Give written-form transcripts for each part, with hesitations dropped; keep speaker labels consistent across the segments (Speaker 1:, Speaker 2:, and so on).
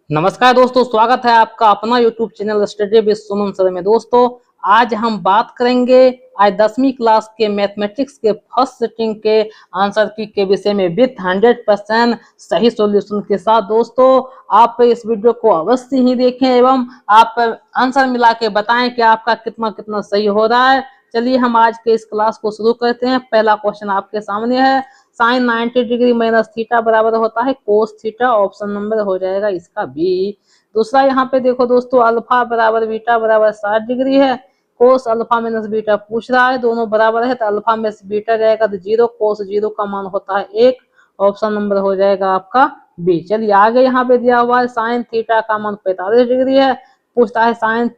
Speaker 1: नमस्कार दोस्तों, स्वागत है आपका अपना YouTube channel study with Suman sir में। दोस्तों, आज हम बात करेंगे आज 10वीं क्लास के मैथमेटिक्स के फर्स्ट सिटिंग के आंसर की के विषय में विथ 100% सही सॉल्यूशन के साथ। दोस्तों, आप इस वीडियो को अवश्य ही देखें एवं आप आंसर मिला के बताएं कि आपका कितना कितना सही हो रहा है। चलिए हम आज के इस क्लास को शुरू करते हैं। पहला क्वेश्चन आपके सामने है, साइन 90 डिग्री माइनस थीटा बराबर होता है कोस थीटा। ऑप्शन नंबर हो जाएगा इसका बी। दूसरा यहाँ पे देखो दोस्तों, अल्फा बराबर बीटा बराबर 60 डिग्री है। कोस अल्फा माइनस बीटा पूछ रहा है, दोनों बराबर है तो अल्फा में से बीटा जाएगा तो 0, कोस 0 का मान होता है 1। ऑप्शन नंबर हो जाएगा आपका बी। चलिए आगे यहाँ पे दिया हुआ है, साइन थीटा का मान 45 डिग्री है। पूछता है sine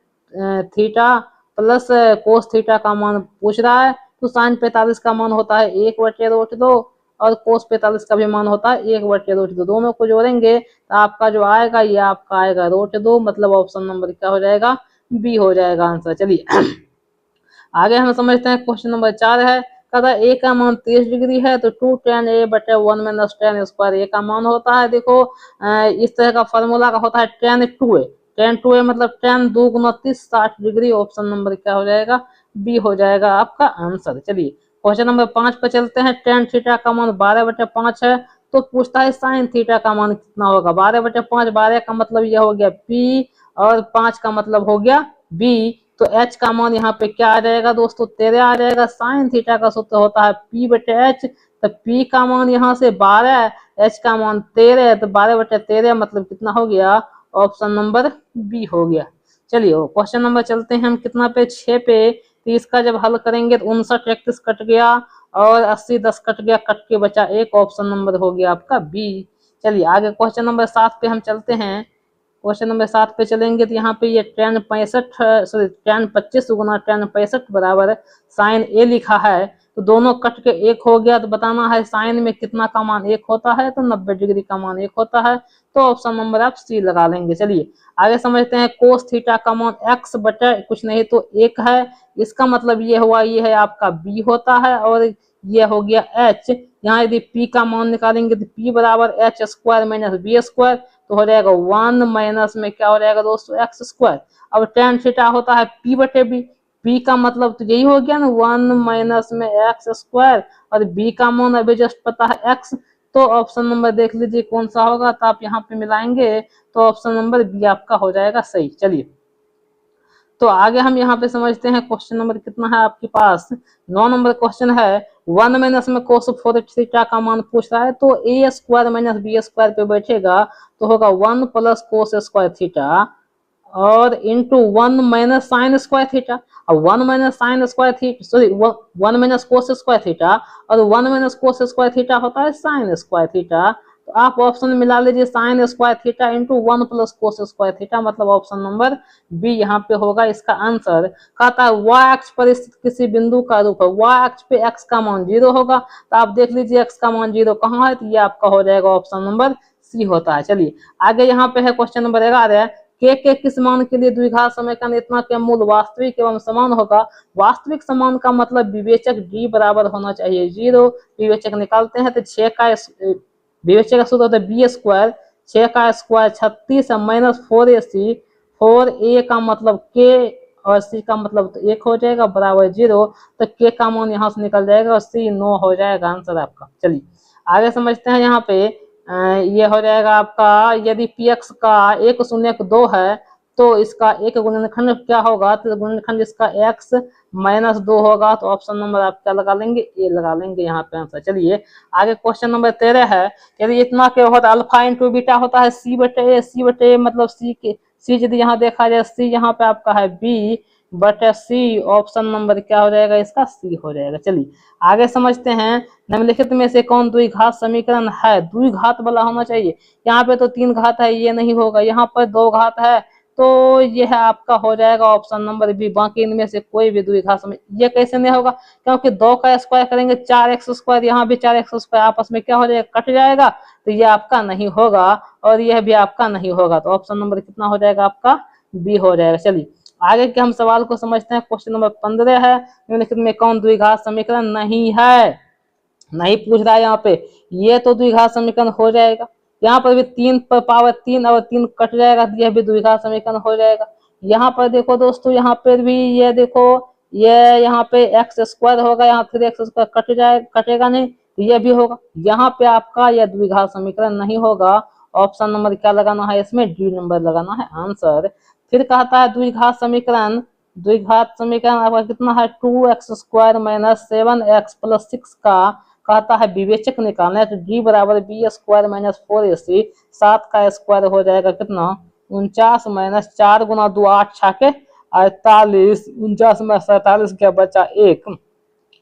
Speaker 1: theta plus cos theta का मान पूछ रहा है, तो साइन 45 का मान होता है 1/√2 और कोस 45 का भी मान होता है 1/√2। दोनों को जोड़ेंगे तो आपका जो आएगा ये आपका आएगा √2, मतलब ऑप्शन नंबर क्या हो जाएगा, बी हो जाएगा आंसर। चलिए आगे हम समझते हैं। क्वेश्चन नंबर 4 है, कहता है ए का मान 30 डिग्री है तो 2 tan a बटे 1 माइनस tan स्क्वायर ए का मान होता है। देखो इस तरह का फॉर्मूला का होता है tan 2a। tan 2a मतलब tan 2 गुना 30 60 डिग्री। ऑप्शन नंबर क्या हो जाएगा, बी हो जाएगा आपका आंसर। चलिए क्वेश्चन नंबर 5 पर चलते हैं। tan थीटा का मान 12/5 है, तो पूछता है साइन थीटा का मान कितना होगा। 12/5, 12 का मतलब यह हो गया p और 5 का मतलब हो गया b, तो h का मान यहाँ पे क्या आ जाएगा दोस्तों, 13 आ जाएगा। साइन थीटा का सूत्र होता है p/h, तो p का मान यहाँ से 12, h का मान 13, तो 12/13 मतलब कितना हो गया, ऑप्शन नंबर बी हो गया। चलिए क्वेश्चन नंबर चलते हैं हम कितना पे, 6 पे। तो इसका जब हल करेंगे तो 59 31 कट गया और 80 10 कट गया, कट के बचा एक। ऑप्शन नंबर हो गया आपका बी। चलिए आगे क्वेश्चन नंबर 7 पे हम चलते हैं। क्वेश्चन नंबर 7 पे चलेंगे तो यहाँ पे ये tan 65 सॉरी tan 25 गुना tan 65 बराबर साइन ए लिखा है, तो दोनों कट के एक हो गया। तो बताना है साइन में कितना का मान एक होता है, तो 90 डिग्री का मान एक होता है, तो ऑप्शन नंबर आप सी लगा लेंगे। चलिए आगे समझते हैं। कोस थीटा का मान x बटे कुछ नहीं तो 1 है, इसका मतलब ये हुआ ये है आपका b होता है, और ये हो गया h। यहाँ यदि p का मान निकालेंगे तो p बराबर h square minus b square, तो हो जाएगा 1 माइनस में क्या हो जाएगा दोस्तों, एक्स स्क्वायर। अब tan थीटा होता है p बटे b, p का मतलब तो यही हो गया ना 1 माइनस में एक्स स्क्वायर, और b का मान अभी जस्ट पता है x, तो ऑप्शन नंबर देख लीजिए कौन सा होगा। तो आप यहाँ पे मिलाएंगे तो ऑप्शन नंबर बी आपका हो जाएगा सही। चलिए तो आगे हम यहाँ पे समझते हैं। क्वेश्चन नंबर कितना है आपके पास, 9 नंबर क्वेश्चन है। 1 माइनस में कोस 4 थीटा का मान पूछ रहा है, तो ए स्क्वायर माइनस बी स्क्वायर पे बैठेगा तो होगा 1 प्लस कोस स्क्वायर थीटा और into 1 minus sign square theta. अब 1 minus sign square theta sorry 1 minus cos square theta और 1 माइनस कोस स्क्वायर थीटा होता है साइन स्क्वायर थीटा। तो आप ऑप्शन मिला लीजिए sign square theta into 1 plus cos square theta, मतलब ऑप्शन नंबर बी यहाँ पे होगा इसका आंसर। कहता है y अक्ष पर स्थित किसी बिंदु का रूप है, y अक्ष पे x का मान 0 होगा, तो आप देख लीजिए x का मान 0 कहाँ है, तो ये आपका हो जाएगा ऑप्शन नंबर सी होता है। चलिए आगे यहाँ पे है क्वेश्चन नंबर 11, के किस मान के लिए द्विघात समीकरण इतना के मूल वास्तविक एवं समान होगा। वास्तविक समान का मतलब विवेचक d बराबर होना चाहिए 0। विवेचक निकालते हैं तो 6 का विवेचक का सूत्र होता है बी स्क्वायर, 6 का स्क्वायर 36 माइनस 4ac, 4a का मतलब k और c का मतलब तो 1 हो जाएगा बराबर 0, तो k का मान यहाँ से निकल जाएगा और c 9 हो जाएगा आंसर आपका। चलिए आगे समझते हैं। यहाँ पे ये हो जाएगा आपका, यदि px का 1 0 2 है तो इसका एक गुणनखंड क्या होगा, तो गुणनखंड इसका x माइनस 2 होगा, तो ऑप्शन नंबर आप क्या लगा लेंगे, ए लगा लेंगे यहाँ पे आंसर। चलिए आगे क्वेश्चन नंबर 13 है, यदि इतना के होता अल्फा इंटू बीटा होता है सी बटे ए मतलब सी के सी यदि यहाँ देखा जाए सी यहाँ पे आपका है बी बटे सी, ऑप्शन नंबर क्या हो जाएगा इसका सी हो जाएगा। चलिए आगे समझते हैं। निम्नलिखित में से कौन द्विघात समीकरण है, द्विघात वाला होना चाहिए। यहाँ पे तो 3 घात है, ये नहीं होगा। यहाँ पर 2 घात है, तो यह आपका हो जाएगा ऑप्शन नंबर बी। बाकी इनमें से कोई भी द्विघात समीकरण ये कैसे नहीं होगा, क्योंकि 2 का स्क्वायर करेंगे 4x स्क्वायर, यहाँ भी 4x स्क्वायर आपस में क्या हो जाएगा, कट जाएगा, तो ये आपका नहीं होगा और यह भी आपका नहीं होगा, तो ऑप्शन नंबर कितना हो जाएगा आपका बी हो जाएगा। चलिए आगे के हम सवाल को समझते हैं। क्वेश्चन नंबर 15 है, निम्नलिखित में कौन द्विघात समीकरण नहीं है, नहीं पूछ रहा है यहाँ पे, ये तो द्विघात समीकरण हो जाएगा। यहाँ पर भी 3 पर पावर 3 और 3 कट जाएगा, तो यह भी द्विघात समीकरण हो जाएगा। यहाँ पर देखो दोस्तों, यहाँ पर भी ये देखो, ये यहाँ पे एक्स स्क्वायर होगा, यहाँ 3x स्क्वायर कटेगा नहीं, तो ये भी होगा। यहाँ पे आपका यह द्विघात समीकरण नहीं होगा। ऑप्शन नंबर क्या लगाना है, इसमें डी नंबर लगाना है आंसर। फिर कहता है द्विघात समीकरण आपका कितना है, 2x square minus 7x plus 6 का कहता है विवेचक निकालना है, तो डी बराबर बी स्क्वायर माइनस 4ac, 7 का स्क्वायर हो जाएगा कितना 49 माइनस 4 गुना 2 8 छाके 48, 49 में 47 क्या बचा 1,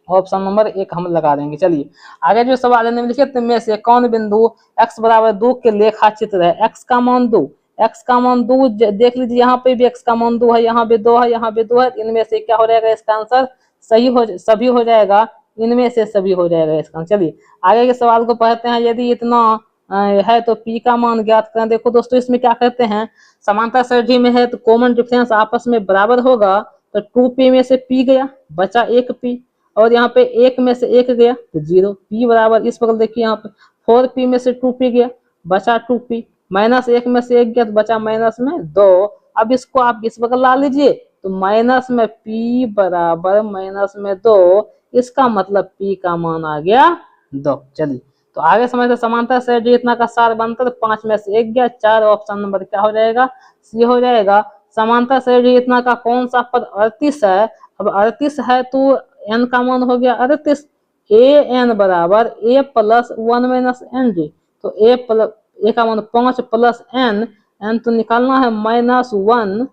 Speaker 1: ऑप्शन नंबर 1 हम लगा देंगे। चलिए आगे जो सवाल है निम्नलिखित में से कौन बिंदु x बराबर 2 के लेखा चित्र है। x का मान 2, x का मान 2 देख लीजिए, यहाँ पे भी x का मान 2 है, यहाँ भी 2 है, यहाँ भी 2 है, इनमें से क्या हो जाएगा इसका आंसर, सभी हो जाएगा, इनमें से सभी हो जाएगा इसका। चलिए आगे के सवाल को पढ़ते हैं। यदि इतना है तो p का मान ज्ञात करें। देखो दोस्तों, इसमें क्या करते हैं, समांतर श्रेणी में है तो कॉमन डिफरेंस आपस में बराबर होगा, तो 2p में से p गया, बचा 1p, और यहाँ पे 1 में से 1 गया तो 0, p बराबर इस बगल देखिए, यहाँ पे 4p में से 2p गया, बचा 2p, माइनस 1 में से 1 गया तो बचा माइनस में 2। अब इसको आप इस बगल ला लीजिए, तो माइनस में p बराबर माइनस में 2, इसका मतलब p का मान आ गया 2। चलिए तो आगे समझते, समांतर श्रेणी इतना का सार बनता है, 5 में से 1 गया 4, ऑप्शन नंबर क्या हो जाएगा, सी हो जाएगा। समांतर श्रेणी इतना का कौन सा पद 38 है। अब 38 है तो n का मान हो गया 38, ए एन बराबर a plus 1 minus n d, तो ए का मान 5 प्लस n तो निकालना है -1,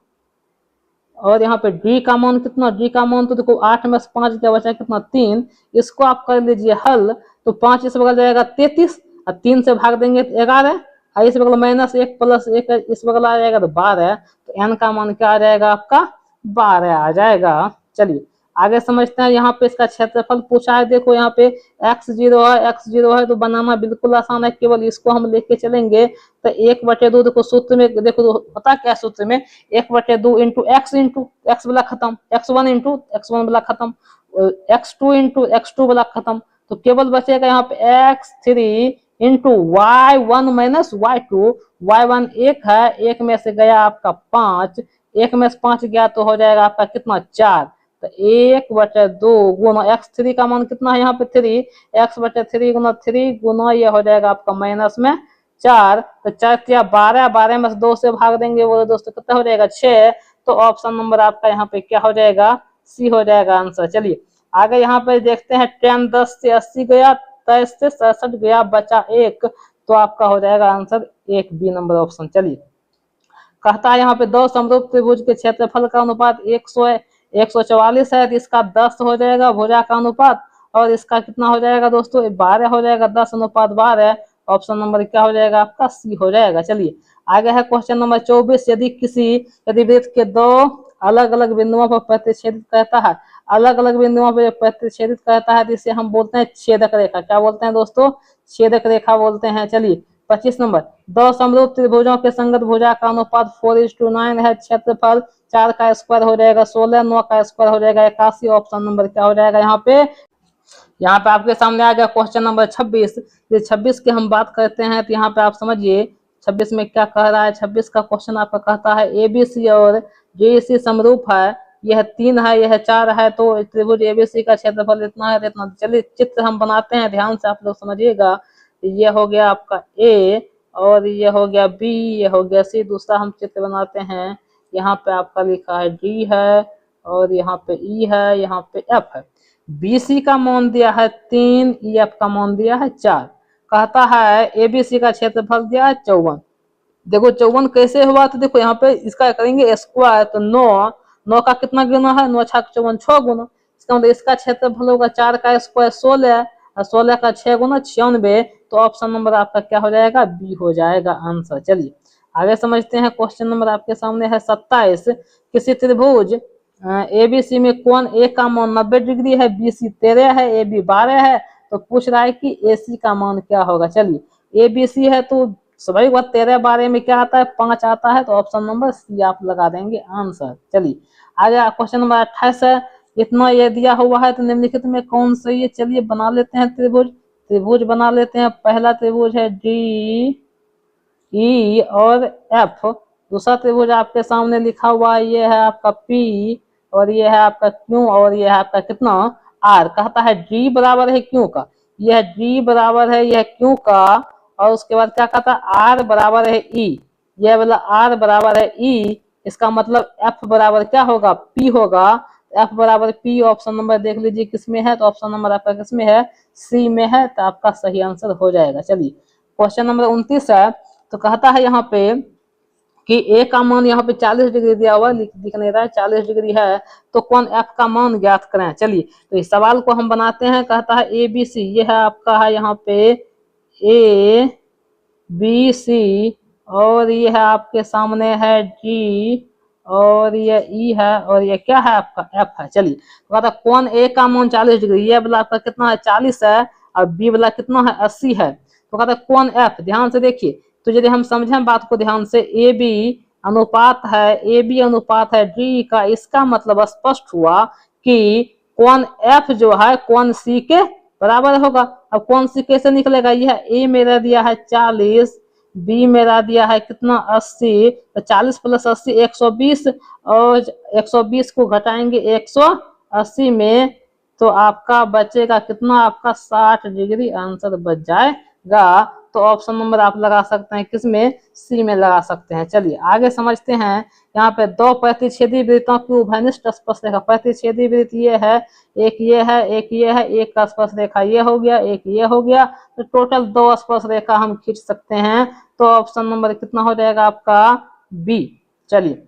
Speaker 1: और यहाँ पे डी का मान कितना, डी का मान तो देखो 8 में से 5 क्या बचा कितना 3, इसको आप कर लीजिए हल, तो 5 इस बगल जाएगा 33, और 3 से भाग देंगे तो 11, और इस बगल -1 प्लस 1 इस बगल आ जाएगा तो 12, तो एन का मान क्या आ जाएगा आपका 12 आ जाएगा। चलिए आगे समझते हैं। यहाँ पे इसका क्षेत्रफल पूछा है, देखो यहाँ पे x0 है तो बनाना बिल्कुल आसान है, केवल इसको हम लेके चलेंगे, तो 1/2 देखो सूत्र में, देखो पता क्या सूत्र में, 1/2 इंटू एक्स वाला खत्म, x1 इंटू x1 वाला खत्म, x2 इंटू x2 वाला खत्म, तो केवल बचेगा यहाँ पे x3 into y1 minus y2, y1 1 है, 1 में से गया आपका 5, 1 में से 5 गया तो हो जाएगा आपका कितना 4, तो 1/2 गुना x3 का मान कितना है यहाँ पे 3, x/3 गुना 3 गुना ये हो जाएगा आपका माइनस में 4, तो 4 12, 12 में से 2 से भाग देंगे वो दोस्तों कितना हो जाएगा 6, तो ऑप्शन नंबर आपका यहाँ पे क्या हो जाएगा, सी हो जाएगा आंसर। चलिए आगे यहाँ पे देखते हैं, 10 10 से 80 गया, 23 से 67 गया, बचा 1, तो आपका हो जाएगा आंसर 1 बी नंबर ऑप्शन। चलिए कहता है यहाँ पे दो समरूप त्रिभुज के क्षेत्रफल का अनुपात 144 है, तो इसका 10 हो जाएगा भुजा का अनुपात, और इसका कितना हो जाएगा दोस्तों 12 हो जाएगा, 10:12, ऑप्शन नंबर क्या हो जाएगा आपका सी हो जाएगा। चलिए आगे है क्वेश्चन नंबर 24, यदि वृत्त के दो अलग अलग बिंदुओं पर प्रतिच्छेदित करता है, अलग अलग बिंदुओं पर प्रतिच्छेदित करता है, तो इसे हम बोलते हैं छेदक रेखा। क्या बोलते हैं दोस्तों, छेदक रेखा बोलते हैं। चलिए 25 नंबर, दो समरूप त्रिभुजों के संगत भुजा का अनुपात 4:9 है, क्षेत्रफल 4 का स्क्वायर हो जाएगा 16, 9 का स्क्वायर हो जाएगा 81, ऑप्शन नंबर क्या हो जाएगा यहाँ पे आपके सामने आ गया क्वेश्चन नंबर 26। ये 26 की हम बात करते हैं, तो यहाँ पे आप समझिए 26 में क्या कह रहा है। 26 का क्वेश्चन आपका कहता है एबीसी और जेईसी समरूप है, यह 3 है, यह 4 है, तो त्रिभुज एबीसी का क्षेत्रफल इतना है इतना। चलिए चित्र हम बनाते हैं, ध्यान से आप लोग समझिएगा। ये हो गया आपका ए, और ये हो गया बी, ये हो गया सी। दूसरा हम चित्र बनाते हैं, यहाँ पे आपका लिखा है डी है, और यहाँ पे ई है, यहाँ पे एफ है। बीसी का मान दिया है 3, ईएफ का मान दिया है 4। कहता है एबीसी का क्षेत्रफल दिया है 54। देखो 54 कैसे हुआ, तो देखो यहाँ पे इसका करेंगे स्क्वायर, तो 9 का कितना गुना है, 9 छक 54 6 गुना, इसका मतलब इसका क्षेत्रफल होगा 4 का स्क्वायर 16, और 16 का 6 गुना 96, तो ऑप्शन नंबर आपका क्या हो जाएगा, बी हो जाएगा आंसर। चलिए आगे समझते हैं। क्वेश्चन नंबर आपके सामने है 27, किसी त्रिभुज एबीसी में कोण ए का मान 90 डिग्री है, बीसी 13 है, ए बी 12 है, तो पूछ रहा है कि एसी का मान क्या होगा। चलिए एबीसी है तो सभी बात 13 12 में क्या आता है 5 आता है, तो ऑप्शन नंबर सी आप लगा देंगे आंसर। चलिए आगे क्वेश्चन नंबर 28 है, इतना ये दिया हुआ है तो निम्नलिखित में कौन सही है। चलिए बना लेते हैं त्रिभुज बना लेते हैं। पहला त्रिभुज है डी ई और एफ। दूसरा त्रिभुज आपके सामने लिखा हुआ है, ये है आपका पी और ये है आपका क्यू और ये है आपका कितना आर। कहता है डी बराबर है क्यू का, यह डी बराबर है यह क्यू का, और उसके बाद क्या कहता है आर बराबर है ई, यह वाला आर बराबर है ई। इसका मतलब एफ बराबर क्या होगा पी होगा। एफ बराबर पी ऑप्शन नंबर देख लीजिए किसमें है, तो ऑप्शन नंबर आपका किसमें है सी में है, तो आपका सही आंसर हो जाएगा। चलिए क्वेश्चन नंबर 29 है। तो कहता है यहाँ पे कि ए का मान यहाँ पे 40 डिग्री दिया हुआ दिख नहीं रहा है, 40 डिग्री है, तो कोण एफ का मान ज्ञात करें। चलिए तो इस सवाल को हम बनाते हैं। कहता है ए बी सी, ये है आपका है यहाँ पे ए बी सी, और ये है आपके सामने है डी, और ये ई है, और ये क्या है आपका एफ है। चलिए तो कहता है कोण ए का मान 40 डिग्री, ये वाला आपका कितना है 40 है, और बी वाला कितना है 80 है। तो कहता है कोण एफ, ध्यान से देखिए, तो यदि हम समझें बात को ध्यान से, ए बी अनुपात है, ए बी अनुपात है डी का, इसका मतलब स्पष्ट हुआ कि कोण एफ जो है कोण सी के बराबर होगा। अब कोण सी कैसे निकलेगा, यह ए मेरा दिया है 40, बी मेरा दिया है कितना 80, तो 40 प्लस 80 120, और 120 को घटाएंगे 180 में, तो आपका बचेगा कितना आपका 60 डिग्री आंसर बच जाएगा। तो ऑप्शन नंबर आप लगा सकते हैं किसमें सी में लगा सकते हैं। चलिए आगे समझते हैं। यहाँ पे दो प्रतिच्छेदी वृत्तों की उभयनिष्ठ स्पर्श रेखा, प्रतिच्छेदी वृत्त ये है, एक ये है, एक ये है, एक का स्पर्श रेखा ये हो गया, एक ये हो गया, तो टोटल 2 स्पर्श रेखा हम खींच सकते हैं। तो ऑप्शन नंबर कितना हो जाएगा आपका बी। चलिए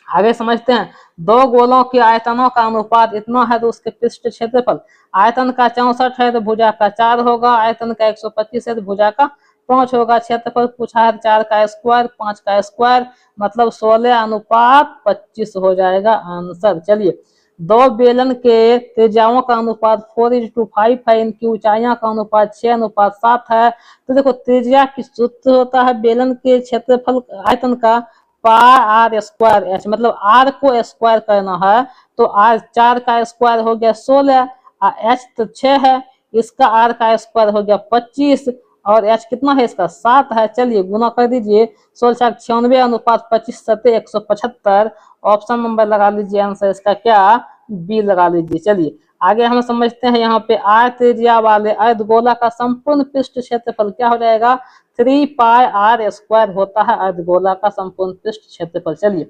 Speaker 1: आगे समझते हैं। दो गोलों के आयतनों का अनुपात इतना है तो उसके पृष्ठ क्षेत्रफल, आयतन का 64 है तो भुजा का 4 होगा, आयतन का 125 है तो भुजा का 5 होगा। क्षेत्रफल पूछा है 4 का स्क्वायर 5 का स्क्वायर, मतलब 16:25 हो जाएगा आंसर। चलिए दो बेलन के त्रिज्याओं का अनुपात 4:5 है, इनकी ऊंचाइयों का अनुपात 6:7 है। तो देखो त्रिज्या की सूत्र होता है बेलन के क्षेत्रफल आयतन का पाई आर स्क्वायर एच, मतलब आर को स्क्वायर करना है, तो आर 4 का स्क्वायर हो गया 16, एच तो 6 है, इसका आर का स्क्वायर हो गया 25, और एच कितना है इसका 7 है। चलिए गुना कर दीजिए, 16 96 अनुपात 25 सत्य 175, ऑप्शन नंबर लगा लीजिए आंसर इसका क्या बी लगा लीजिए। चलिए आगे हम समझते हैं। यहाँ पे आर त्रिज्या वाले अर्धगोला का संपूर्ण पृष्ठ क्षेत्रफल क्या हो जाएगा 3 पाई आर स्क्वायर होता है अर्धगोला का संपूर्ण पृष्ठ क्षेत्रफल। चलिए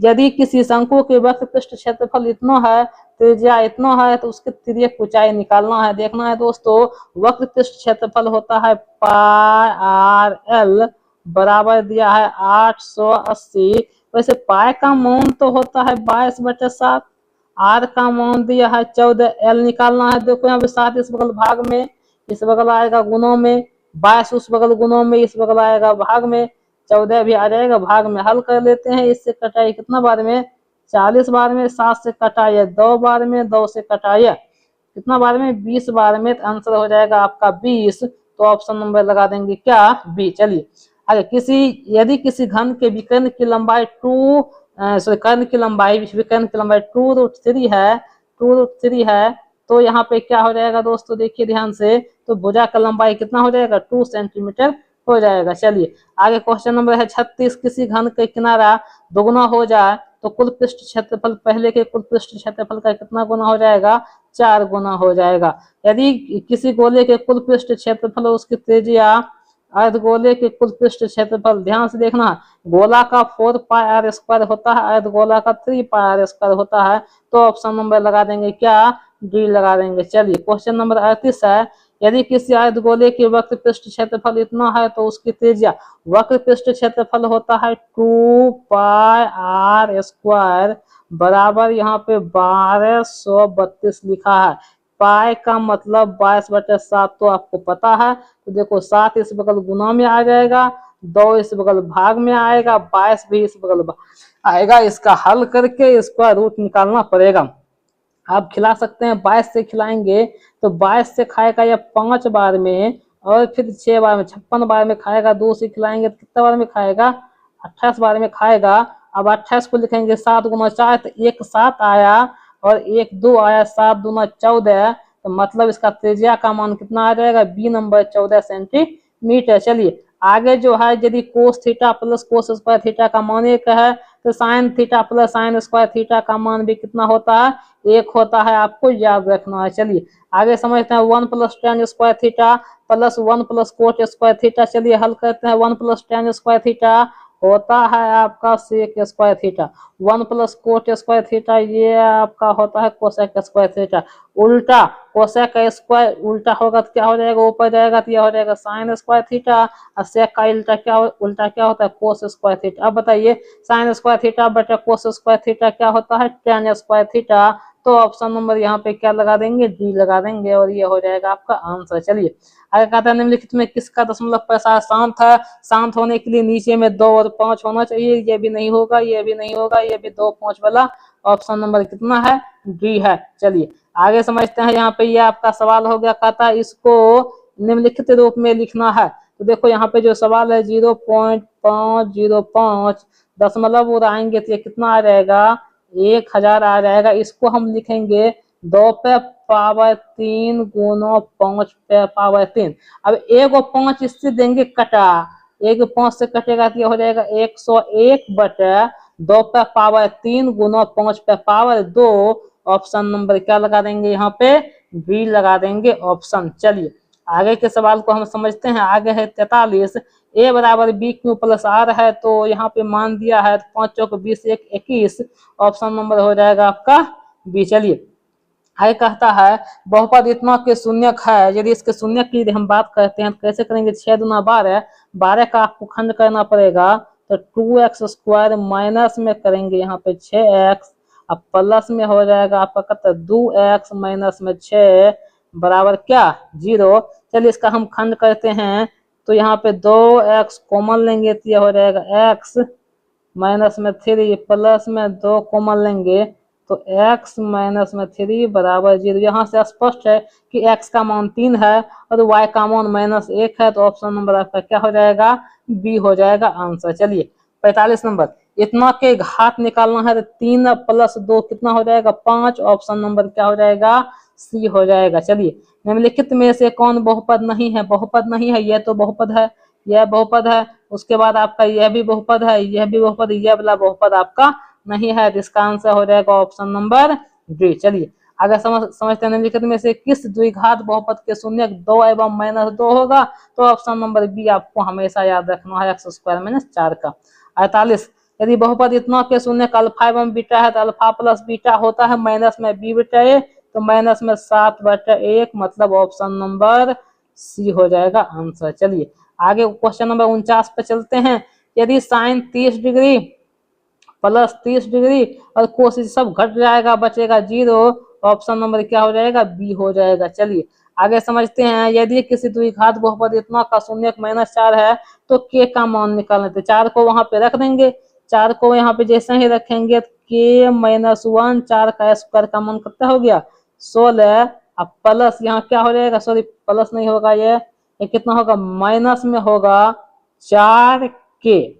Speaker 1: यदि किसी शंकु के वक्र पृष्ठ क्षेत्रफल इतना है, त्रिज्या इतना है, तो उसके तिर्यक ऊंचाई निकालना है। देखना है दोस्तों, वक्र पृष्ठ क्षेत्रफल होता है पाई आर एल बराबर दिया है 880। वैसे पाई का मान तो होता है 22/7, आर का मान दिया है 14, एल निकालना है। देखो यहाँ पे 7 इस बगल भाग में, इस बगल आएगा गुणों में, 22 उस बगल गुणों में, इस बगल आएगा भाग में, 14 भी आ जाएगा भाग में। हल कर लेते हैं। इससे कटाई कितना बार में 40 बार में, 7 से कटाइए 2 बार में, 2 से कटाइए कितना बार में 20 बार में, तो आंसर हो जाएगा आपका 20। तो ऑप्शन नंबर लगा देंगे क्या बी। चलिए आगे यदि किसी घन के विकर्ण की लंबाई कर्ण की लंबाई विकर्ण की लंबाई 2√3 है, 2√3 है, तो यहाँ पे क्या हो जाएगा दोस्तों देखिए ध्यान से, तो भुजा का लंबाई कितना हो जाएगा 2 सेंटीमीटर हो जाएगा। चलिए आगे क्वेश्चन नंबर है 36। किसी घन के किनारा दोगुना हो जाए तो कुल पृष्ठ क्षेत्रफल पहले के कुल पृष्ठ क्षेत्रफल का कितना गुना हो जाएगा 4 गुना हो जाएगा। यदि किसी गोले के कुल पृष्ठ क्षेत्रफल उसकी त्रिज्या अर्धगोले के कुल पृष्ठ क्षेत्रफल, ध्यान से देखना, गोला का 4 पाई आर स्क्वायर होता है, अर्धगोला का 3 पाई आर स्क्वायर होता है, तो ऑप्शन नंबर लगा देंगे क्या डी लगा देंगे। चलिए क्वेश्चन नंबर 38 है। यदि किसी अर्धगोले की वक्र पृष्ठ क्षेत्रफल इतना है तो उसकी त्रिज्या, वक्र पृष्ठ क्षेत्रफल होता है 2 पाई आर स्क्वायर बराबर यहाँ पे 1232 लिखा है। पाई का मतलब 22/7 तो आपको पता है, तो देखो 7 इस बगल गुना में आ जाएगा, 2 इस बगल भाग में आएगा, 22 भी इस बगल आएगा। इसका हल करके इसका रूट निकालना पड़ेगा। आप खिला सकते हैं 22 से खिलाएंगे तो 22 से खाएगा या 5 बार में, और फिर 6 बार में 56 बार में खाएगा। 2 से खिलाएंगे तो कितना बार में खाएगा 28 बार में खाएगा। अब 28 को लिखेंगे 7 गुना 4, तो 1 7 आया और 1 2 आया, 7 दूना 14, तो मतलब इसका त्रिज्या का मान कितना आ जाएगा बी नंबर 14 सेंटीमीटर। चलिए आगे जो है यदि cos theta plus cos square theta का मान 1 है तो sine theta plus sign square theta का मान भी कितना होता है, 1 होता है, आपको याद रखना है। चलिए आगे समझते हैं 1 plus ten square theta plus 1 plus cot square theta. चलिए हल करते हैं। 1 प्लस टेन स्क्वायर थीटा होता है आपका sec square theta, 1 plus cot square theta ये आपका होता है कोसेक स्क्वायर थीटा। उल्टा कोसेक का स्क्वायर उल्टा होगा तो क्या हो जाएगा, ऊपर जाएगा तो यह हो जाएगा साइन स्क्वायर थीटा, और सेक का उल्टा क्या होता है, कोस स्क्वायर थीटा। अब बताइए साइन स्क्वायर थीटा बटा कोस स्क्वायर थीटा क्या होता है, टेन स्क्वायर थीटा। तो ऑप्शन नंबर यहाँ पे क्या लगा देंगे, डी लगा देंगे, और ये हो जाएगा आपका आंसर। चलिए आगे कहता है निम्नलिखित में किसका दशमलव प्रसार शांत है। शांत होने के लिए नीचे में 2 और 5 होना चाहिए। ये भी नहीं होगा, ये भी नहीं होगा, ये भी 2 5 वाला ऑप्शन नंबर कितना है, डी है। चलिए आगे समझते हैं। यहाँ पे ये आपका सवाल हो गया, कहता है इसको निम्नलिखित रूप में लिखना है। तो देखो यहाँ पे जो सवाल है 0.505 दशमलव उड़ाएंगे तो ये कितना आ जाएगा, 1000 आ जाएगा। इसको हम लिखेंगे 2 पे पावर 3 गुना 5 पे पावर 3। अब 1 और 5 इससे देंगे कटा, 1 5 से कटेगा तो ये हो जाएगा 101 बटे 2 पे पावर 3 गुना 5 पे पावर 2। ऑप्शन नंबर क्या लगा देंगे, यहाँ पे बी लगा देंगे ऑप्शन। चलिए आगे के सवाल को हम समझते हैं। आगे है 43, ए बराबर बी क्यू प्लस आर है। तो यहाँ पे मान दिया है 5 चौक 20 1 21, ऑप्शन नंबर हो जाएगा आपका बी। चलिए आगे कहता है बहुपद इतना के शून्यक है। यदि इसके शून्यक की हम बात करते हैं तो कैसे करेंगे, 6 दूना 12, 12 का आपको खंड करना पड़ेगा। तो 2x स्क्वायर माइनस में करेंगे यहाँ पे 6x, अब प्लस में हो जाएगा आपका कहता है 2x माइनस में 6 बराबर क्या, 0। चलिए इसका हम खंड करते हैं। तो यहाँ पे 2x कॉमन लेंगे तो यह हो जाएगा x माइनस में 3 प्लस में 2 कॉमन लेंगे तो x माइनस में 3 बराबर 0। यहाँ से स्पष्ट है कि x का मान 3 है और y का मान -1 है। तो ऑप्शन नंबर आपका क्या हो जाएगा, बी हो जाएगा आंसर। चलिए 45 नंबर, इतना के घात निकालना है तो 3 + 2 कितना हो जाएगा, 5। ऑप्शन नंबर क्या हो जाएगा, सी हो जाएगा। चलिए निम्नलिखित में से कौन बहुपद नहीं है, बहुपद नहीं है, यह तो बहुपद है, यह बहुपद है, उसके बाद आपका यह भी बहुपद है, यह भी बहुपद, यह वाला बहुपद आपका नहीं है। तो इसका आंसर हो जाएगा ऑप्शन नंबर डी। चलिए अगर समझते हैं निम्नलिखित में से किस द्विघात बहुपद के शून्यक 2 एवं -2 होगा। तो ऑप्शन नंबर बी आपको हमेशा याद रखना है, x स्क्वायर -4 का। 48, यदि बहुपद इतना के शून्यक अल्फा एवं बीटा है तो अल्फा प्लस बीटा होता है माइनस में बी बटा ए, तो माइनस में 7/1, मतलब ऑप्शन नंबर सी हो जाएगा आंसर। चलिए आगे क्वेश्चन नंबर 49 पे चलते हैं। यदि साइन 30 डिग्री प्लस 30 डिग्री और कोस सब घट जाएगा, बचेगा 0, ऑप्शन नंबर क्या हो जाएगा, बी हो जाएगा। चलिए आगे समझते हैं। यदि किसी द्विघात बहुपद इतना का शून्यक -4 है तो के का मान निकालने थे। 4 को वहां पे रख देंगे, 4 को यहाँ पे जैसे ही रखेंगे के -1, 4 का स्क्वायर का मान कितना हो गया, 16। अब प्लस यहाँ क्या हो जाएगा, सॉरी प्लस नहीं होगा, ये कितना होगा, माइनस में होगा 4 के,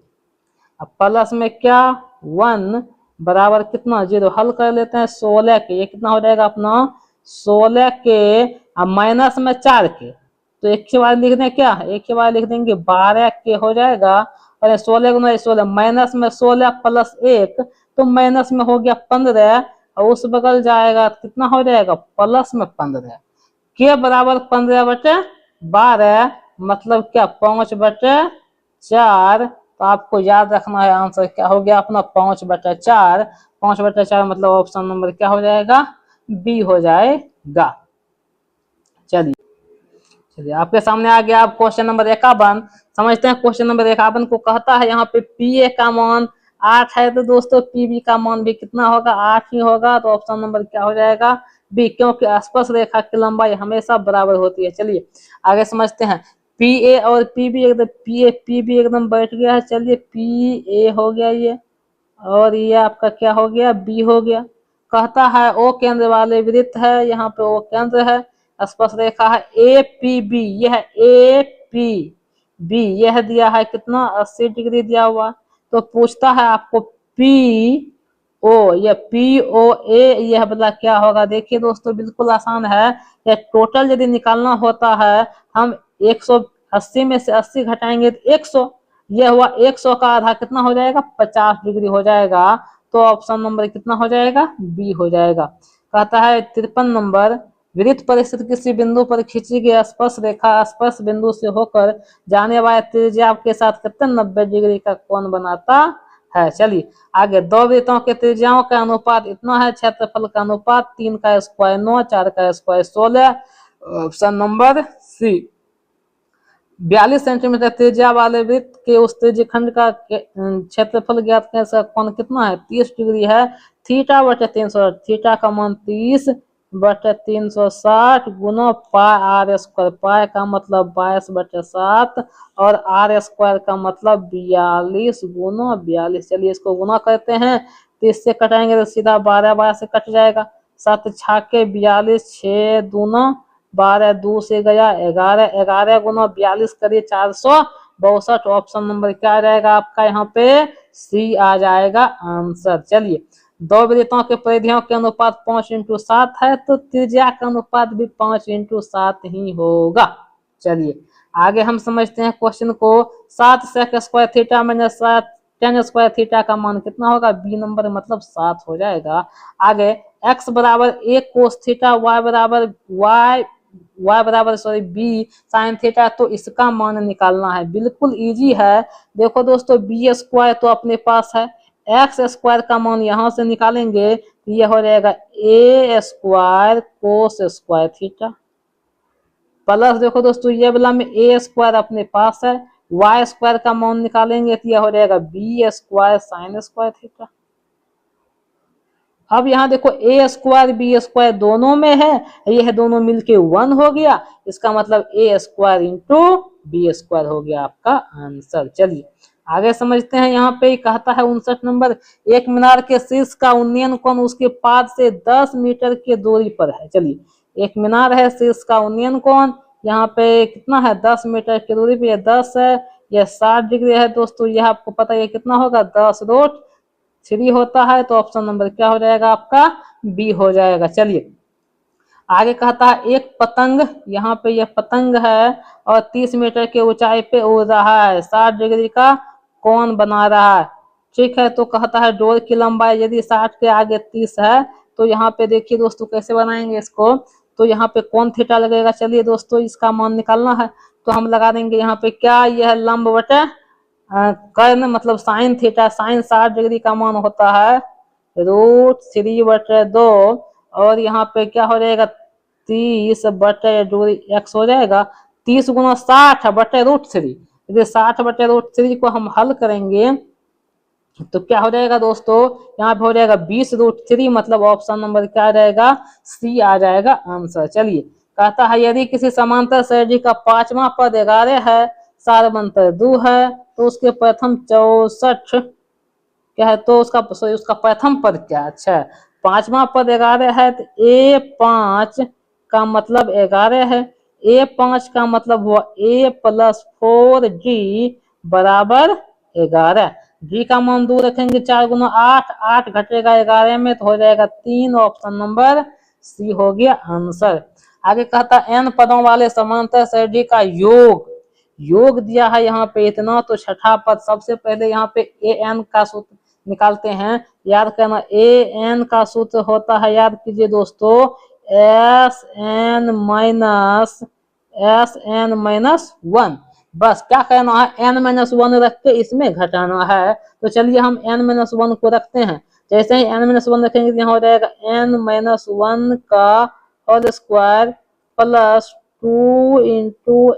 Speaker 1: अब प्लस में क्या 1 बराबर कितना 0। हल कर लेते हैं 16 के, ये कितना हो जाएगा अपना 16 के, अब माइनस में 4 के, तो एक के बाद लिख दें क्या, एक के बाद लिख देंगे 12 के हो जाएगा। और 16 गुना 16, माइनस में 16 प्लस 1, तो माइनस में हो गया 15, और उस बगल जाएगा कितना हो जाएगा, प्लस में 15 के बराबर 15/12, मतलब क्या 5/4। तो आपको याद रखना है आंसर क्या हो गया अपना 5/4, 5/4 मतलब ऑप्शन नंबर क्या हो जाएगा, बी हो जाएगा। चलिए आपके सामने आ गया आप क्वेश्चन नंबर 51। समझते हैं क्वेश्चन नंबर 51 को। कहता है यहाँ पे पी ए का मान 8 है, तो दोस्तों पी बी का मान भी कितना होगा, 8 ही होगा। तो ऑप्शन नंबर क्या हो जाएगा, बी, क्योंकि स्पर्श रेखा की लंबाई हमेशा बराबर होती है। चलिए आगे समझते हैं। पी ए और पी बी एकदम, पी बी एकदम बैठ गया है। चलिए पी ए हो गया ये, और ये आपका क्या हो गया, बी हो गया। कहता है ओ केंद्र वाले वृत्त है, यहाँ पे ओ केंद्र है, स्पर्श रेखा है ए पी बी, यह ए पी बी यह दिया है कितना 80 डिग्री दिया हुआ। तो पूछता है आपको पी ओ, यह पी ओ ए यह बदला क्या होगा। देखिए दोस्तों बिल्कुल आसान है, यह टोटल यदि निकालना होता है हम 80 में से 80 घटाएंगे तो 100, ये हुआ 100 का आधा कितना हो जाएगा 50 डिग्री हो जाएगा। तो ऑप्शन नंबर कितना हो जाएगा बी हो जाएगा। कहता है 53 नंबर, विदित परिस्थिति किसी बिंदु पर खींची गई स्पर्श रेखा स्पर्श बिंदु से होकर जाने वाले त्रिज्या के साथ कितने 90 डिग्री का कोण बनाता है। चलिए आगे, दो वृत्तों के त्रिज्याओं का अनुपात इतना है, क्षेत्रफल का अनुपात 3 का स्क्वायर 9, 4 का square 16। Option number C. 42 centimetre त्रिज्या वाले वृत्त के उस त्रिज्यखंड का क्षेत्रफल ज्ञात कर सकते, कोण कितना है 30 डिग्री है। थीटा बटे 300, थीटा का मान 30 बटे 360 गुना पाई आर स्क्वायर, पाई का मतलब 22 बटे 7 और आर स्क्वायर का मतलब 42 गुना 42। चलिए इसको गुना करते हैं, 30 से कटाएंगे तो सीधा 12 12 से कट जाएगा, 7 छाके 42, 6 दूना 12, 2 से गया 11, 11 गुना 42 करिए 462। ऑप्शन नंबर क्या आ जाएगा आपका यहाँ पे सी आ जाएगा आंसर। चलिए, दो वृत्तों के परिधियों के अनुपात 5:7 है, तो त्रिज्या का अनुपात भी 5:7 ही होगा। चलिए आगे हम समझते हैं क्वेश्चन को। 7 sec square theta minus 7 tan square theta का मान कितना होगा बी नंबर, मतलब 7 हो जाएगा। आगे x बराबर a कोस थीटा, y बराबर बी साइन थीटा, तो इसका मान निकालना है। बिल्कुल इजी है। देखो दोस्तों, बी स्क्वायर तो अपने पास है, एक्स स्क्वायर का मान यहां से निकालेंगे तो यह हो जाएगा a square cos square theta, plus देखो दोस्तों ये वाला में ए स्क्वायर अपने पास है, वाई स्क्वायर का मान निकालेंगे तो यह हो जाएगा b square sine square theta. अब यहाँ देखो ए स्क्वायर बी स्क्वायर दोनों में है, यह दोनों मिलके 1 हो गया, इसका मतलब ए स्क्वायर इंटू बी स्क्वायर हो गया आपका आंसर। चलिए आगे समझते हैं। यहाँ पे कहता है 59 नंबर, एक मीनार के शीर्ष का उन्नयन कोण उसके पाद से 10 मीटर की दूरी पर है। चलिए एक मीनार है, शीर्ष का उन्नयन कोण यहाँ पे कितना है 10 मीटर की दूरी पे, 10 है, यह 60 डिग्री है दोस्तों, यह आपको पता है कितना होगा 10√3 होता है। तो ऑप्शन नंबर क्या हो जाएगा आपका बी हो जाएगा। चलिए आगे कहता है एक पतंग, यहाँ पे यह पतंग है और 30 मीटर के ऊंचाई पे उड़ रहा है, 60 डिग्री का कोण बना रहा है। ठीक है, तो कहता है डोर की लंबाई यदि 60 के आगे 30 है, तो यहाँ पे देखिए दोस्तों कैसे बनाएंगे इसको, तो यहाँ पे कौन थीटा लगेगा। चलिए दोस्तों इसका मान निकालना है, तो हम लगा देंगे यहाँ पे क्या, यह लंब बटे कर्ण मतलब साइन थीटा, साइन 60 डिग्री का मान होता है √3/2 और यहाँ पे क्या हो जाएगा 30 बटे दूरी x हो जाएगा, 30 गुना 60 बटे √3। यदि 60 बटे √3 को हम हल करेंगे तो क्या हो जाएगा दोस्तों, यहाँ पे हो जाएगा 20√3, मतलब ऑप्शन नंबर क्या आ जाएगा सी आ जाएगा आंसर। चलिए कहता है यदि किसी समांतर श्रेणी का 5वां पद 11 है, सारवंतर 2 है, तो उसके प्रथम 64 क्या है, तो उसका प्रथम पद क्या है। अच्छा 5वां पद 11 है तो A5 का मतलब 11 है, A5 का मतलब हुआ A + 4D बराबर 11। डी का मान 2 रखेंगे, 4 गुना 8, 8 घटेगा 11 में तो हो जाएगा 3। ऑप्शन नंबर सी हो गया आंसर। आगे कहता n पदों वाले समांतर श्रेणी का योग दिया है यहाँ पे इतना, तो छठा पद सबसे पहले यहाँ पे an का सूत्र निकालते हैं। याद करना an का सूत्र होता है, याद कीजिए दोस्तों, sn-1। बस क्या करना है n-1 रख के इसमें घटाना है। तो चलिए हम n-1 को रखते हैं, जैसे ही n-1 रखेंगे तो यहाँ हो जाएगा n-1 का whole square plus 2 into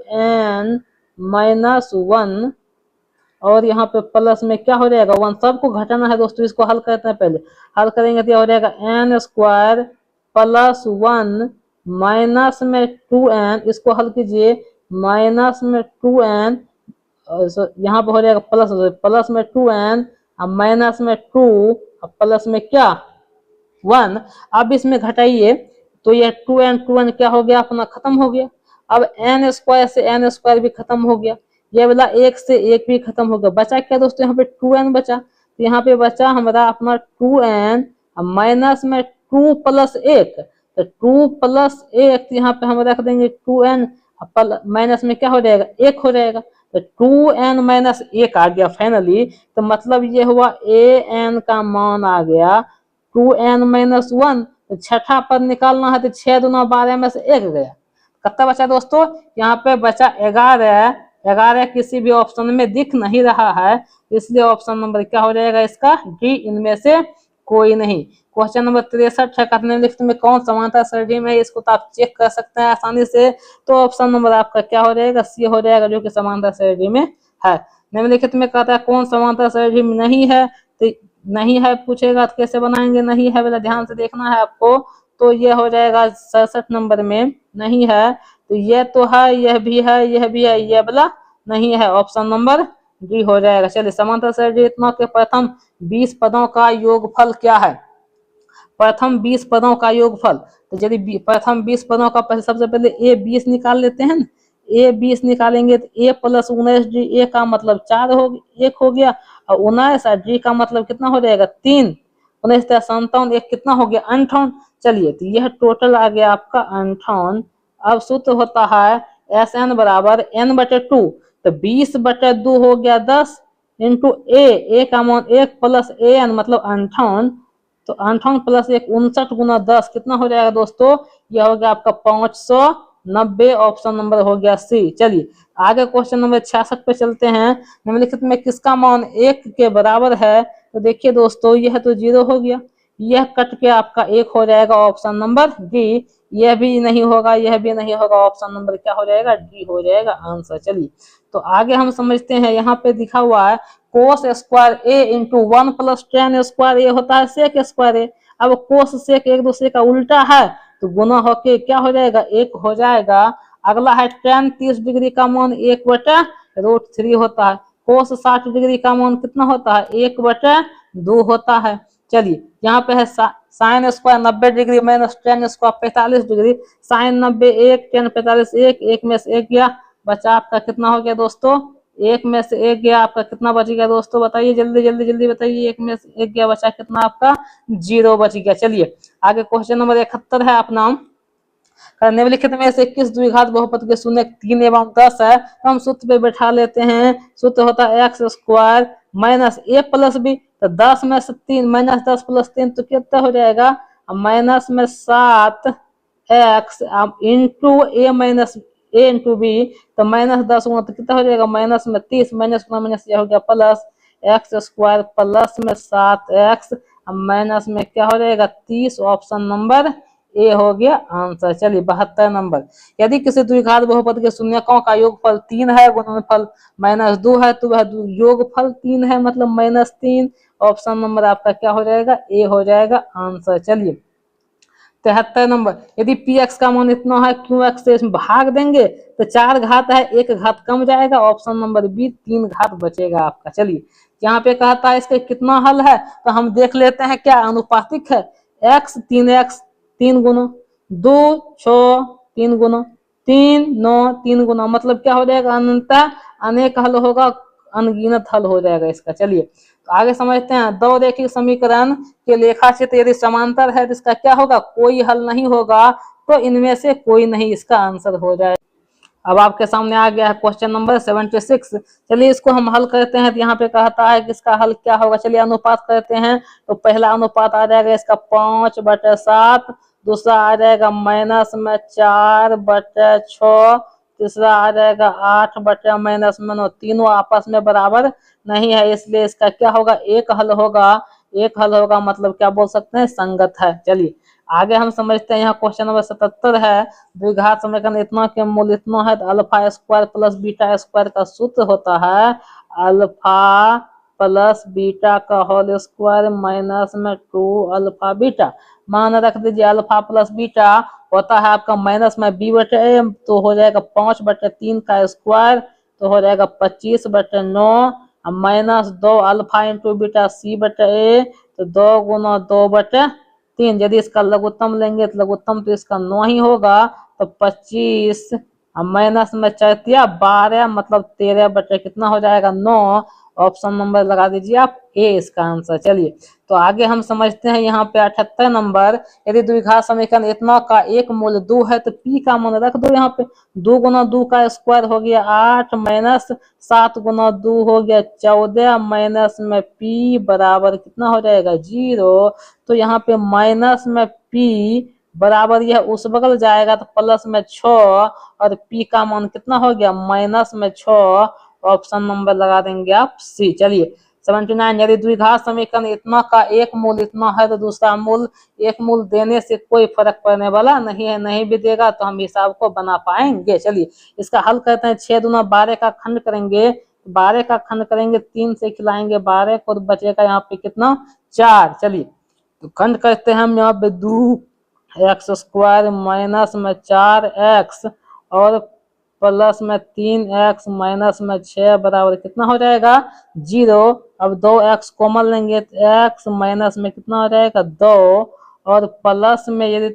Speaker 1: n-1 और यहाँ पे प्लस में क्या हो जाएगा 1, सबको घटाना है दोस्तों। इसको हल करते हैं, पहले हल करेंगे तो हो जाएगा n² + 1 माइनस में 2n, इसको हल कीजिए माइनस में 2n, यहाँ पे हो जाएगा प्लस में 2n माइनस में 2 प्लस में क्या 1। अब इसमें घटाइए तो ये 2n क्या हो गया अपना खत्म हो गया। अब n² से n² भी खत्म हो गया, ये वाला 1 से 1 भी खत्म हो गया, बचा क्या दोस्तों यहाँ पे 2n बचा। तो यहाँ पे बचा हमारा अपना 2n माइनस में 2 + 1, तो 2 + 1 यहाँ पे हम रख देंगे 2n अब माइनस में क्या हो जाएगा, 1 हो जाएगा, तो 2n माइनस 1 आ गया फाइनली। तो मतलब ये हुआ an का मान आ गया 2n माइनस 1। तो छठा पद निकालना है तो 6 दूना 12 में से 1 गया, कितना बचा दोस्तों, यहाँ पे बचा 11। 11 किसी भी ऑप्शन में दिख नहीं रहा है, इसलिए ऑप्शन नंबर क्या हो जाएगा इसका, डी, इनमें से कोई नहीं। क्वेश्चन नंबर 63 है, निम्नलिखित में कौन समांतर श्रेणी में है, इसको तो आप चेक कर सकते हैं आसानी से। तो ऑप्शन नंबर आपका क्या हो जाएगा, सी हो जाएगा, जो कि समांतर श्रेणी में है। निम्नलिखित में कहता है कौन समांतर श्रेणी में नहीं है, तो नहीं है पूछेगा तो कैसे बनाएंगे, नहीं है वाला ध्यान से देखना है आपको। तो ये हो जाएगा 67 नंबर में नहीं है, तो ये तो है, यह भी है, यह भी है, ये वाला नहीं है, ऑप्शन नंबर डी हो जाएगा। चलिए, समांतर श्रेणी इतना के प्रथम 20 पदों का योगफल क्या है, प्रथम 20 पदों का योगफल। तो यदि प्रथम 20 पदों का सबसे पहले ए 20 निकाल लेते हैं, ए 20 निकालेंगे तो ए प्लस 19 डी, ए का मतलब 4 हो 1 हो गया, और 19 डी का मतलब कितना हो जाएगा 3, 19 57, एक कितना हो गया 58। चलिए, तो यह टोटल आ गया आपका 58। अब सूत्र होता है एस एन बराबर n बटे 2, तो 20 बटे 2 हो गया 10 इंटू ए का मान 1 प्लस ए एन मतलब 58। तो 58 प्लस 1 59 गुना 10 कितना हो जाएगा दोस्तों, यह हो गया आपका 590, ऑप्शन नंबर हो गया सी। चलिए आगे क्वेश्चन नंबर 66 पे चलते हैं। निम्नलिखित में किसका मान 1 के बराबर है, तो देखिए दोस्तों यह तो 0 हो गया, यह कट के आपका 1 हो जाएगा, ऑप्शन नंबर डी। यह भी नहीं होगा, यह भी नहीं होगा, ऑप्शन नंबर क्या हो जाएगा, डी हो जाएगा आंसर। चलिए तो आगे हम समझते हैं, यहाँ पे दिखा हुआ है कोस स्क्वायर ए इंटू 1 प्लस टेन स्क्वायर ए होता है सेक स्क्वायर ए। अब कोस सेक एक दूसरे का उल्टा है, तो गुना होके क्या हो जाएगा, 1 हो जाएगा। अगला है टेन 30 डिग्री का मान 1 बटे रूट 3 होता है। कोस 60 डिग्री का मान कितना होता है, 1 बटे 2 होता है। चलिए यहाँ पे है sine square 90 degree minus tan square 45 degree, sine 90 1, tan 45 1, 1 में से 1 गया, बचा आपका कितना हो गया दोस्तों, 1 में से 1 गया, आपका कितना बच गया दोस्तों, बताइए जल्दी जल्दी जल्दी बताइए, 1 में से 1 गया, बचा कितना आपका 0 बच गया। चलिए आगे क्वेश्चन नंबर 71 है अपना, निम्नलिखित में से किस द्विघात बहुपद के शून्य 3 एवं 10 है, तो हम सूत्र पे बैठा लेते हैं। सूत्र होता है एक्स स्क्वायर माइनस ए प्लस बी, तो 10 में से 3 माइनस 10 प्लस 3 तो कितना हो जाएगा, माइनस में 7 एक्स इंटू ए माइनस ए इंटू बी, तो माइनस 10 होगा तो कितना हो जाएगा, माइनस में 30, माइनस माइनस यह हो गया प्लस एक्स स्क्वायर प्लस में 7 एक्स, माइनस में क्या हो जाएगा 30, ऑप्शन नंबर ए हो गया आंसर। चलिए 72 नंबर, यदि किसी द्विघात बहुपद के शून्यकों का योगफल 3 है, गुणनफल -2 है, तो वह योगफल 3 है मतलब -3, ऑप्शन नंबर आपका क्या हो जाएगा, ए हो जाएगा आंसर। चलिए 73 नंबर, यदि पी एक्स का मान इतना है, क्यू एक्स से इसमें भाग देंगे तो 4 घात है, 1 घात कम जाएगा, ऑप्शन नंबर बी 3 घात बचेगा आपका। चलिए यहाँ पे कहता है इसके कितना हल है, तो हम देख लेते हैं क्या अनुपातिक है, x 3x 3 गुना 2 6 3 गुना 3 9 3 गुना, मतलब क्या हो जाएगा, अनंतः अनेक हल होगा, अनगिनत हल हो जाएगा इसका। चलिए तो आगे समझते हैं, दो रेखिक समीकरण के लेखाचित्र यदि समांतर है तो इसका क्या होगा, कोई हल नहीं होगा, तो इनमें से कोई नहीं इसका आंसर हो जाए। अब आपके सामने आ गया है क्वेश्चन नंबर 76। चलिए इसको हम हल करते हैं, तो यहाँ पे कहता है कि इसका हल क्या होगा। चलिए अनुपात करते हैं, तो पहला अनुपात आ जाएगा इसका 5/7, दूसरा आ जाएगा माइनस में 4/6, तीसरा आ जाएगा 8/-9, तीनों आपस में बराबर नहीं है, इसलिए इसका क्या होगा, एक हल होगा, एक हल होगा मतलब क्या बोल सकते हैं, संगत है। चलिए आगे हम समझते हैं, यहाँ क्वेश्चन नंबर 77 है, द्विघात समीकरण इतना के मूल इतना है, तो alpha square plus beta square का सूत्र होता है अल्फा प्लस बीटा का होल स्क्वायर माइनस में 2 अल्फा बीटा। मान रख दीजिए अल्फा प्लस बीटा होता है आपका माइनस में बी बटे ए, तो हो जाएगा 5/3 का स्क्वायर, तो हो जाएगा 25/9, माइनस 2 अल्फा इंटू बीटा सी बटे ए, तो 2 गुना 2/3। यदि इसका लघुत्तम लेंगे तो लघुत्तम तो इसका 9 ही होगा, तो 25 माइनस में 4 12 मतलब 13 बटे कितना हो जाएगा 9, ऑप्शन नंबर लगा दीजिए आप ए इसका आंसर। चलिए तो आगे हम समझते हैं यहाँ पे 78 नंबर, यदि द्विघात समीकरण इतना का एक मूल 2 है तो पी का मान रख दो यहाँ पे। 2 गुना 2 का स्क्वायर हो गया 8 माइनस 7 गुना 2 हो गया 14 माइनस में पी बराबर कितना हो जाएगा 0। तो यहाँ पे माइनस में पी बराबर यह उस बगल जाएगा तो प्लस में 6 और पी का मान कितना हो गया माइनस में 6। ऑप्शन नंबर लगा देंगे आप सी। चलिए 79, यदि द्विघात समीकरण इतना का एक मूल इतना है तो दूसरा मूल एक मूल देने से कोई फर्क पड़ने वाला नहीं है, नहीं भी देगा तो हम हिसाब को बना पाएंगे। चलिए इसका हल करते हैं। 6 दूना 12 का खंड करेंगे, 12 का खंड करेंगे 3 से खिलाएंगे 12 को, तो बचेगा यहाँ पे कितना 4। चलिए तो खंड करते हैं हम यहाँ पे 2x स्क्वायर माइनस में 4x और प्लस में 3x माइनस में 6 बराबर कितना हो जाएगा 0। अब 2x कॉमन लेंगे तो x माइनस में कितना हो जाएगा 2 और प्लस में यदि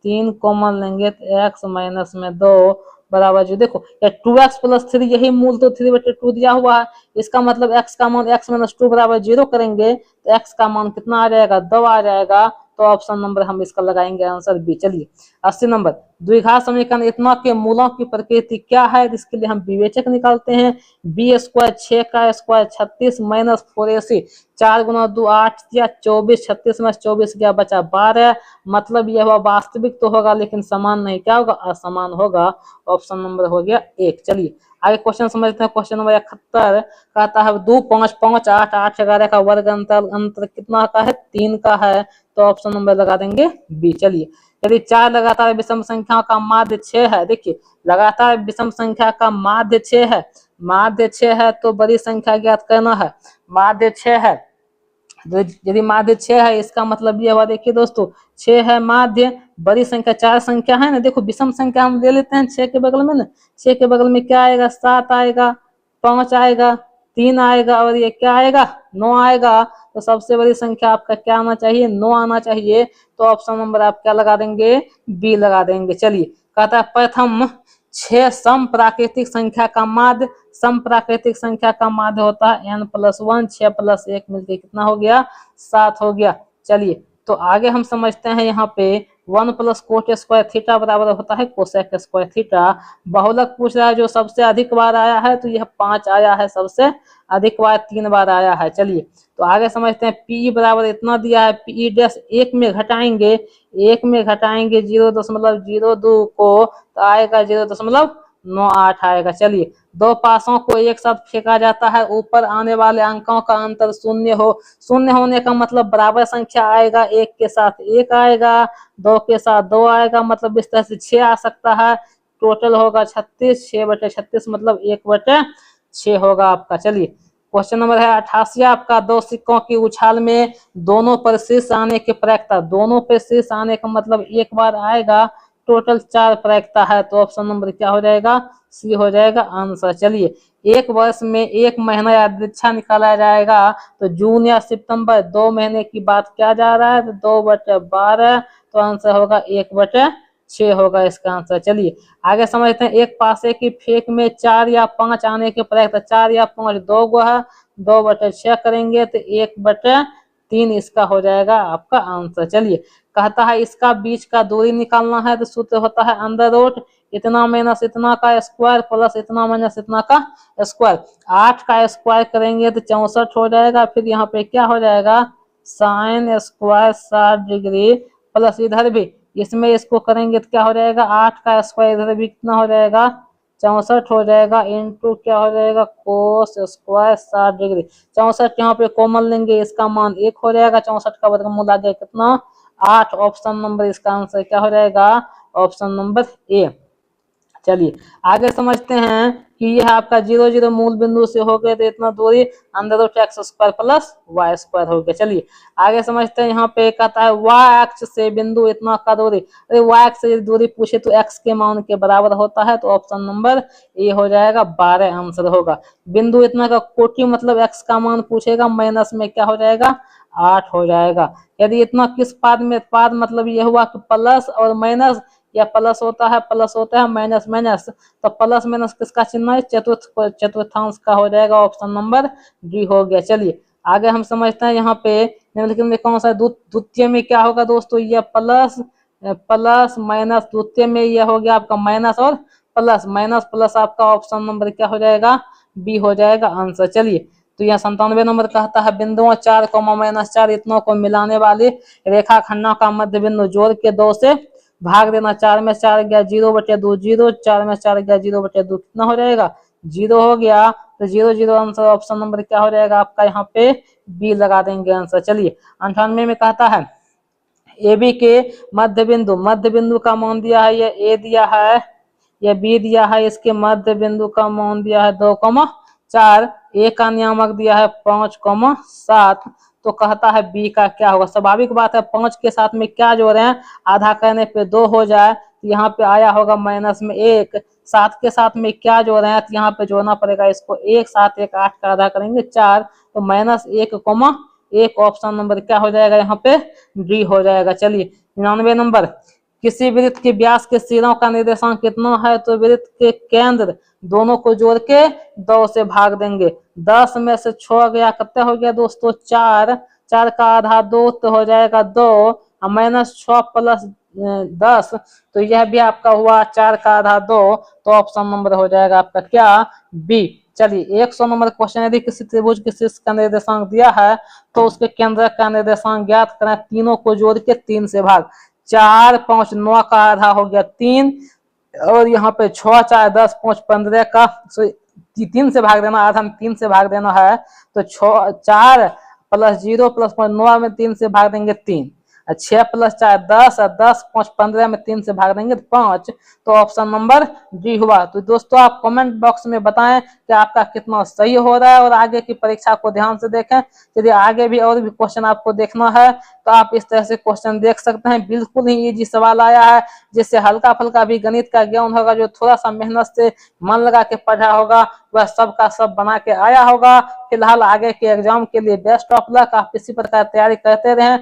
Speaker 1: 3 कॉमन लेंगे तो x माइनस में 2 बराबर जो देखो ये 2x प्लस 3 यही मूल तो 3/2 दिया हुआ है। इसका मतलब x का मान x माइनस 2 बराबर 0 करेंगे तो x का मान कितना आ जाएगा 2 आ जाएगा। तो ऑप्शन नंबर हम इसका लगाएंगे आंसर बी। चलिए 80 नंबर, द्विघात समीकरण इतना के मूलों की प्रकृति क्या है, इसके लिए हम विवेचक निकालते हैं। बी स्क्वायर 6 का स्क्वायर 36 माइनस 4ac, 4 गुना 2 8 या 24, 36 में 24 गया बचा 12। मतलब यह हुआ वास्तविक तो होगा लेकिन समान नहीं, क्या होगा असमान होगा। ऑप्शन नंबर हो गया 1। चलिए आगे क्वेश्चन समझते हैं। क्वेश्चन नंबर 71 कहता है 2 5 5 8 8 11 का वर्ग अंतर कितना का है 3 का है। तो ऑप्शन नंबर लगा देंगे बी। चलिए यदि 4 लगातार विषम संख्याओं का माध्य 6 है, देखिए लगातार विषम संख्या का माध्य 6 है, माध्य 6 है तो बड़ी संख्या ज्ञात करना है। माध्य 6 है, यदि माध्य 6 है इसका मतलब ये हुआ, देखिए दोस्तों 6 है माध्य, बड़ी संख्या 4 संख्या है ना, देखो विषम संख्या हम ले लेते हैं 6 के बगल में ना, 6 के बगल में क्या आएगा 7 आएगा, 5 आएगा, 3 आएगा और ये क्या आएगा 9 आएगा। तो सबसे बड़ी संख्या आपका क्या आना चाहिए 9 आना चाहिए। तो ऑप्शन नंबर आप क्या लगा देंगे बी लगा देंगे। चलिए कहता है प्रथम 6 सम प्राकृतिक संख्या का माध्य, सम प्राकृतिक संख्या का माध्य होता है n+1, 6 + 1 मिलकर कितना हो गया 7 हो गया। चलिए तो आगे हम समझते हैं यहाँ पे 1 + कोट स्क्वायर थीटा बराबर होता है कोसेक स्क्वायर थीटा। बहुलक पूछ रहा है जो सबसे अधिक बार आया है तो यह 5 आया है, सबसे अधिक बार 3 बार आया है। चलिए तो आगे समझते हैं पी बराबर इतना दिया है, पी डैश 1 में घटाएंगे, 1 में घटाएंगे 0.02 को तो आएगा 0.98 आएगा। चलिए दो पासों को एक साथ फेंका जाता है, ऊपर आने वाले अंकों का अंतर शून्य हो, शून्य होने का मतलब बराबर संख्या आएगा, 1 के साथ 1 आएगा, 2 के साथ 2 आएगा, मतलब इस तरह से 6 आ सकता है। टोटल होगा 36, 6/36 मतलब 1/6 होगा आपका। चलिए क्वेश्चन नंबर है 88 आपका, 2 सिक्कों की उछाल में दोनों पर शीर्ष आने की प्रायिकता, दोनों पर शीर्ष आने का मतलब एक बार आएगा, टोटल 4 प्रायिकता है। तो ऑप्शन नंबर क्या हो जाएगा सी हो जाएगा आंसर। चलिए एक वर्ष में एक महीना यादृच्छा निकाला जाएगा तो जून या सितंबर 2 महीने की बात क्या जा रहा है तो 2/12, तो आंसर होगा 1/6 होगा इसका आंसर। चलिए आगे समझते हैं। एक पासे की फेंक में 4 या 5 आने के प्रायिकता, 4 या 5 2 गो है, 2/6 करेंगे तो 1/3 इसका हो जाएगा आपका आंसर। चलिए कहता है इसका बीच का दूरी निकालना है तो सूत्र होता है अंडर रूट इतना माइनस इतना का स्क्वायर प्लस इतना माइनस इतना का स्क्वायर। 8 का स्क्वायर करेंगे तो 64 हो जाएगा, फिर यहाँ पे क्या हो जाएगा साइन स्क्वायर 60 डिग्री प्लस इधर भी इसमें इसको करेंगे तो क्या हो जाएगा 8 का स्क्वायर इधर भी कितना हो जाएगा 64 हो जाएगा, इंटू क्या हो जाएगा कोस स्क्वायर 60 डिग्री। 64 यहाँ पे कॉमन लेंगे, इसका मान 1 हो जाएगा, 64 का वर्गमूल आ जाएगा कितना 8। ऑप्शन नंबर इसका आंसर क्या हो जाएगा ऑप्शन नंबर ए। चलिए आगे समझते हैं कि यह आपका 0 0 मूल बिंदु से हो गए तो इतना दूरी under root x square plus y square हो गया। चलिए आगे समझते हैं। यहाँ पे कहता है y अक्ष से बिंदु इतना का दूरी, अरे y अक्ष से दूरी पूछे तो x के मान के बराबर होता है, तो ऑप्शन नंबर ए हो जाएगा 12 आंसर होगा। बिंदु इतना का कोटि मतलब x का मान पूछेगा, माइनस में क्या हो जाएगा 8 हो जाएगा। यदि इतना किस पाद में, पाद मतलब यह हुआ कि प्लस और माइनस या प्लस होता है माइनस माइनस, तो प्लस माइनस किसका चिन्ह है, चतुर्थांश का हो जाएगा, ऑप्शन नंबर डी हो गया। चलिए आगे हम समझते हैं यहाँ पे निम्नलिखित में कौन सा द्वितीय में क्या होगा दोस्तों, ये प्लस माइनस, द्वितीय में यह हो गया आपका माइनस और प्लस, माइनस प्लस आपका ऑप्शन नंबर क्या हो जाएगा, बी हो जाएगा आंसर। चलिए तो यह 97 नंबर कहता है बिंदुओं 4, -4 इतनों को मिलाने वाली रेखा खंडों का मध्य बिंदु जोड़ के 2 से भाग देना। 4 में 4 गया 0/2, 0, 4 में 4 गया 0/2, कितना हो जाएगा, 0 हो गया। तो 0 0 आंसर, ऑप्शन नंबर क्या हो जाएगा आपका यहाँ पे बी लगा देंगे आंसर। चलिए 98 में कहता है ए बी के मध्य बिंदु का मान दिया है, ये ए दिया है, ये बी दिया है, इसके मध्य बिंदु का मान दिया है 2,4, ए का नियामक दिया है 5,7, तो कहता है बी का क्या होगा। स्वाभाविक बात है 5 के साथ में क्या जोड़ रहे हैं, आधा करने पे 2 हो जाए, तो यहाँ पे आया होगा माइनस में 1, 7 के साथ में क्या जोड़ रहे हैं, तो यहाँ पे जोड़ना पड़ेगा इसको, 1 7 1 8 का आधा करेंगे 4, तो -1,1, ऑप्शन नंबर क्या हो जाएगा यहाँ पे डी हो जाएगा। चलिए 99 नंबर, किसी वृत्त के व्यास के सिरों का निर्देशांक कितना है, तो वृत्त के केंद्र दोनों को जोड़ के 2 से भाग देंगे। 10 में से 6 गया, कितना हो गया दोस्तों, 4, 4 का आधा 2, तो हो जाएगा 2, -6 प्लस 10, तो यह भी आपका हुआ 4 का आधा 2, तो ऑप्शन नंबर हो जाएगा आपका क्या, बी। चलिए 100 नंबर क्वेश्चन, यदि किसी त्रिभुज के शीर्ष का निर्देशांक दिया है तो उसके केंद्र का निर्देशांक ज्ञात करें, तीनों को जोड़ के 3 से भाग। 4 5 9 का आधा हो गया 3, और यहाँ पे 6 4 10 5 15 का 3 से भाग देना, आधा में 3 से भाग देना है, तो 4 प्लस 0 प्लस 5 9 में 3 से भाग देंगे 3, 6 प्लस 4 10, 10 5 15 में 3 से भाग देंगे 5, तो ऑप्शन नंबर डी हुआ। तो दोस्तों आप कमेंट बॉक्स में बताएं कि आपका कितना सही हो रहा है, और आगे की परीक्षा को ध्यान से देखें। यदि आगे भी और भी क्वेश्चन आपको देखना है तो आप इस तरह से क्वेश्चन देख सकते हैं, बिल्कुल ही इजी सवाल आया है, जिससे हल्का फुल्का भी गणित का ज्ञान होगा, जो थोड़ा सा मेहनत से मन लगा के पढ़ा होगा वह सब का सब बना के आया होगा। फिलहाल आगे के एग्जाम के लिए बेस्ट ऑफ लक, आप इसी प्रकार तैयारी करते रहें।